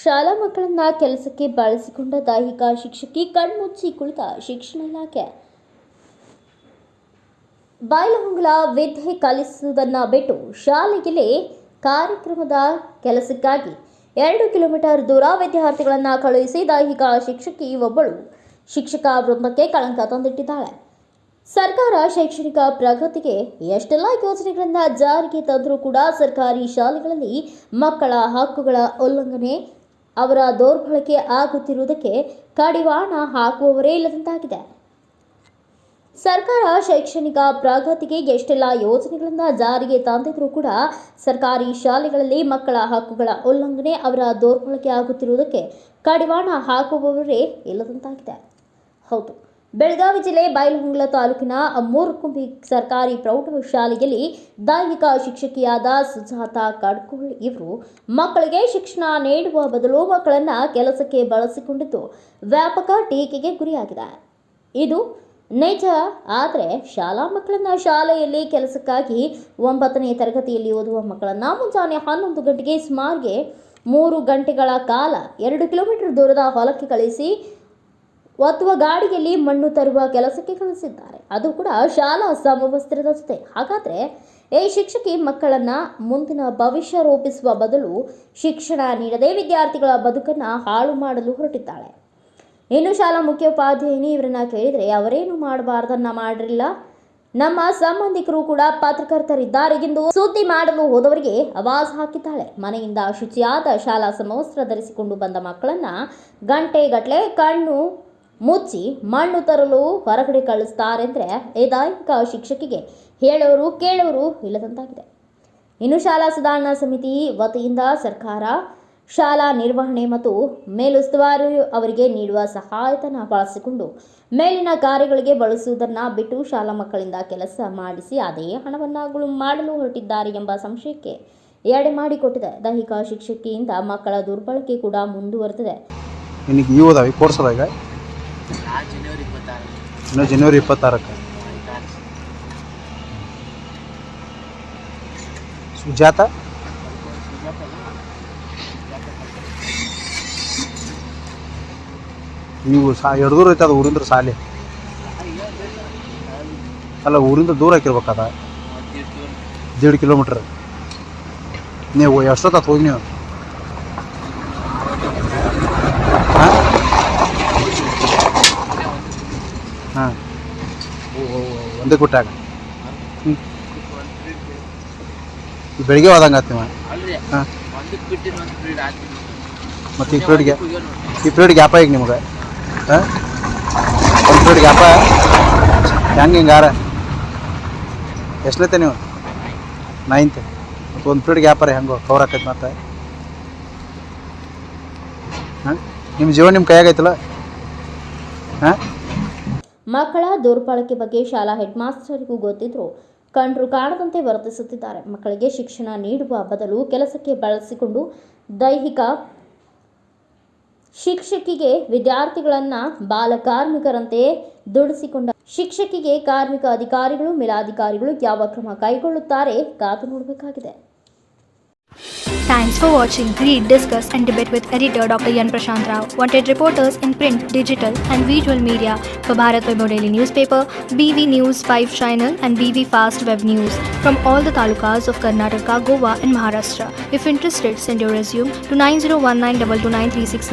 ಶಾಲಾ ಮಕ್ಕಳನ್ನ ಕೆಲಸಕ್ಕೆ ಬಳಸಿಕೊಂಡ ದೈಹಿಕ ಶಿಕ್ಷಕಿ ಕಣ್ಮುಚ್ಚಿ ಕುಳಿತ ಶಿಕ್ಷಣ ಇಲಾಖೆ. ಬೈಲಹೊಂಗಲ ವಿದ್ಯೆ ಕಲಿಸುವುದನ್ನ ಬಿಟ್ಟು ಶಾಲೆಯಲ್ಲಿ ಕಾರ್ಯಕ್ರಮದ ಕೆಲಸಕ್ಕಾಗಿ 2 ಕಿಲೋಮೀಟರ್ ದೂರ ವಿದ್ಯಾರ್ಥಿಗಳನ್ನು ಕಳುಹಿಸಿ ದೈಹಿಕ ಶಿಕ್ಷಕಿ ಒಬ್ಬಳು ಶಿಕ್ಷಕ ವೃಂದಕ್ಕೆ ಕಳಂಕ ತಂದಿಟ್ಟಿದ್ದಾಳೆ. ಸರ್ಕಾರ ಶೈಕ್ಷಣಿಕ ಪ್ರಗತಿಗೆ ಎಷ್ಟೆಲ್ಲ ಯೋಜನೆಗಳನ್ನು ಜಾರಿಗೆ ತಂದರೂ ಕೂಡ ಸರ್ಕಾರಿ ಶಾಲೆಗಳಲ್ಲಿ ಮಕ್ಕಳ ಹಕ್ಕುಗಳ ಉಲ್ಲಂಘನೆ, ಅವರ ದೌರ್ಬಳಕೆ ಆಗುತ್ತಿರುವುದಕ್ಕೆ ಕಡಿವಾಣ ಹಾಕುವವರೇ ಇಲ್ಲದಂತಾಗಿದೆ. ಸರ್ಕಾರ ಶೈಕ್ಷಣಿಕ ಪ್ರಗತಿಗೆ ಎಷ್ಟೆಲ್ಲ ಯೋಜನೆಗಳನ್ನು ಜಾರಿಗೆ ತಂದಿದ್ರೂ ಕೂಡ ಸರ್ಕಾರಿ ಶಾಲೆಗಳಲ್ಲಿ ಮಕ್ಕಳ ಹಕ್ಕುಗಳ ಉಲ್ಲಂಘನೆ, ಅವರ ದೌರ್ಬಳಕೆ ಆಗುತ್ತಿರುವುದಕ್ಕೆ ಕಡಿವಾಣ ಹಾಕುವವರೇ ಇಲ್ಲದಂತಾಗಿದೆ. ಹೌದು, ಬೆಳಗಾವಿ ಜಿಲ್ಲೆ ಬೈಲಹೊಂಗಲ ತಾಲೂಕಿನ ಮೂರ್ಕುಂಬಿ ಸರ್ಕಾರಿ ಪ್ರೌಢಶಾಲೆಯಲ್ಲಿ ದೈಹಿಕ ಶಿಕ್ಷಕಿಯಾದ ಸುಜಾತಾ ಕಡ್ಕೋಳ್ ಇವರು ಮಕ್ಕಳಿಗೆ ಶಿಕ್ಷಣ ನೀಡುವ ಬದಲು ಮಕ್ಕಳನ್ನ ಕೆಲಸಕ್ಕೆ ಬಳಸಿಕೊಂಡಿದ್ದು ವ್ಯಾಪಕ ಟೀಕೆಗೆ ಗುರಿಯಾಗಿದೆ. ಇದು ನಿಜ. ಆದರೆ ಶಾಲಾ ಮಕ್ಕಳನ್ನ ಶಾಲೆಯಲ್ಲಿ ಕೆಲಸಕ್ಕಾಗಿ 9ನೇ ತರಗತಿಯಲ್ಲಿ ಓದುವ ಮಕ್ಕಳನ್ನ ಮುಂಜಾನೆ 11 ಗಂಟೆಗೆ ಸುಮಾರಿಗೆ 3 ಗಂಟೆಗಳ ಕಾಲ 2 ಕಿಲೋಮೀಟರ್ ದೂರದ ಹೊಲಕ್ಕೆ ಕಳಿಸಿ ಒತ್ತುವ ಗಾಡಿಯಲ್ಲಿ ಮಣ್ಣು ತರುವ ಕೆಲಸಕ್ಕೆ ಕಳಿಸಿದ್ದಾರೆ. ಅದು ಕೂಡ ಶಾಲಾ ಸಮವಸ್ತ್ರದ ಜೊತೆ. ಹಾಗಾದರೆ ಈ ಶಿಕ್ಷಕಿ ಮಕ್ಕಳನ್ನ ಮುಂದಿನ ಭವಿಷ್ಯ ರೂಪಿಸುವ ಬದಲು ಶಿಕ್ಷಣ ನೀಡದೆ ವಿದ್ಯಾರ್ಥಿಗಳ ಬದುಕನ್ನು ಹಾಳು ಮಾಡಲು ಹೊರಟಿದ್ದಾಳೆ. ಇನ್ನು ಶಾಲಾ ಮುಖ್ಯೋಪಾಧ್ಯಾಯಿನಿ ಇವರನ್ನ ಕೇಳಿದರೆ ಅವರೇನು ಮಾಡಬಾರ್ದನ್ನ ಮಾಡಿರಲಿಲ್ಲ, ನಮ್ಮ ಸಂಬಂಧಿಕರು ಕೂಡ ಪತ್ರಕರ್ತರಿದ್ದಾರೆ ಎಂದು ಸುದ್ದಿ ಮಾಡಲು ಹೋದವರಿಗೆ ಆವಾಜ್ ಹಾಕಿದ್ದಾಳೆ. ಮನೆಯಿಂದ ಶುಚಿಯಾದ ಶಾಲಾ ಸಮವಸ್ತ್ರ ಧರಿಸಿಕೊಂಡು ಬಂದ ಮಕ್ಕಳನ್ನ ಗಂಟೆಗಟ್ಟಲೆ ಕಣ್ಣು ಮುಚ್ಚಿ ಮಣ್ಣು ತರಲು ಹೊರಗಡೆ ಕಳಿಸ್ತಾರೆಂದರೆ ಈ ದೈಹಿಕ ಶಿಕ್ಷಕಿಗೆ ಹೇಳೋರು ಕೇಳೋರು ಇಲ್ಲದಂತಾಗಿದೆ. ಇನ್ನು ಶಾಲಾ ಸುಧಾರಣಾ ಸಮಿತಿ ವತಿಯಿಂದ ಸರ್ಕಾರ ಶಾಲಾ ನಿರ್ವಹಣೆ ಮತ್ತು ಮೇಲುಸ್ತುವಾರಿ ಅವರಿಗೆ ನೀಡುವ ಸಹಾಯಧನ ಬಳಸಿಕೊಂಡು ಮೇಲಿನ ಕಾರ್ಯಗಳಿಗೆ ಬಳಸುವುದನ್ನು ಬಿಟ್ಟು ಶಾಲಾ ಮಕ್ಕಳಿಂದ ಕೆಲಸ ಮಾಡಿಸಿ ಅದೇ ಹಣವನ್ನು ಮಾಡಲು ಹೊರಟಿದ್ದಾರೆ ಎಂಬ ಸಂಶಯಕ್ಕೆ ಎಡೆ ಮಾಡಿಕೊಟ್ಟಿದೆ. ದೈಹಿಕ ಶಿಕ್ಷಕಿಯಿಂದ ಮಕ್ಕಳ ದುರ್ಬಳಕೆ ಕೂಡ ಮುಂದುವರೆದಿದೆ. ಜನವರಿ 26 ಸುಜಾತ ನೀವು ಎರಡು ದೂರ ಐತೆ ಅದು ಊರಿಂದ ಶಾಲೆ ಅಲ್ಲ, ಊರಿಂದ ದೂರ ಹಾಕಿರ್ಬೇಕದ 1.5 ಕಿಲೋಮೀಟ್ರ್. ನೀವು ಎಷ್ಟೊತ್ತ ಹೋಗಿ ನೀವು ಹಾಂ ಒಂದೇ ಕೊಟ್ಟಾಗ ಬೆಳಿಗ್ಗೆ ಹೋದಂಗೆ ಆಯ್ತು ನೀವು. ಹಾಂ ಮತ್ತು ಈ ಪೀರಿಯಡ್ ಗ್ಯಾಪ ಈಗ ನಿಮ್ಗೆ ಹಾಂ ಒಂದು ಪೀರಿಯಡ್ ಗ್ಯಾಪ ಹಿಂಗಾರ ಎಷ್ಟನೇತೆ ನೀವು 9th ಮತ್ತು ಒಂದು ಪೀರಿಯಡ್ ಗ್ಯಾಪ ರೀ ಹೆಂಗೆ ಕವರ್ ಆಕೈತೆ ಮತ್ತೆ ಹಾಂ ನಿಮ್ಮ ಜೀವನ ನಿಮ್ಮ ಕೈಯಾಗೈತಲ್ಲ. ಹಾಂ ಮಕ್ಕಳ ದುರ್ಬಳಕೆ ಬಗ್ಗೆ ಶಾಲಾ ಹೆಡ್ ಮಾಸ್ಟರ್ಗೂ ಗೊತ್ತಿದ್ರೂ ಕಂಡ್ರು ಕಾಣದಂತೆ ವರ್ತಿಸುತ್ತಿದ್ದಾರೆ. ಮಕ್ಕಳಿಗೆ ಶಿಕ್ಷಣ ನೀಡುವ ಬದಲು ಕೆಲಸಕ್ಕೆ ಬಳಸಿಕೊಂಡು ದೈಹಿಕ ಶಿಕ್ಷಕಿಗೆ ವಿದ್ಯಾರ್ಥಿಗಳನ್ನ ಬಾಲ ಕಾರ್ಮಿಕರಂತೆ ದುಡಿಸಿಕೊಂಡ ಶಿಕ್ಷಕಿಗೆ ಕಾರ್ಮಿಕ ಅಧಿಕಾರಿಗಳು, ಮೇಲಾಧಿಕಾರಿಗಳು ಯಾವ ಕ್ರಮ ಕೈಗೊಳ್ಳುತ್ತಾರೆ ಕಾದು ನೋಡಬೇಕಾಗಿದೆ. Thanks for watching. Read, discuss and debate with editor Dr. Yan Prashant Rao. Wanted reporters in print, digital and visual media for Bharat Vaibhav Daily Newspaper, BV News 5 Channel and BV Fast Web News from all the talukas of Karnataka, Goa and Maharashtra. If interested, send your resume to 9019229369.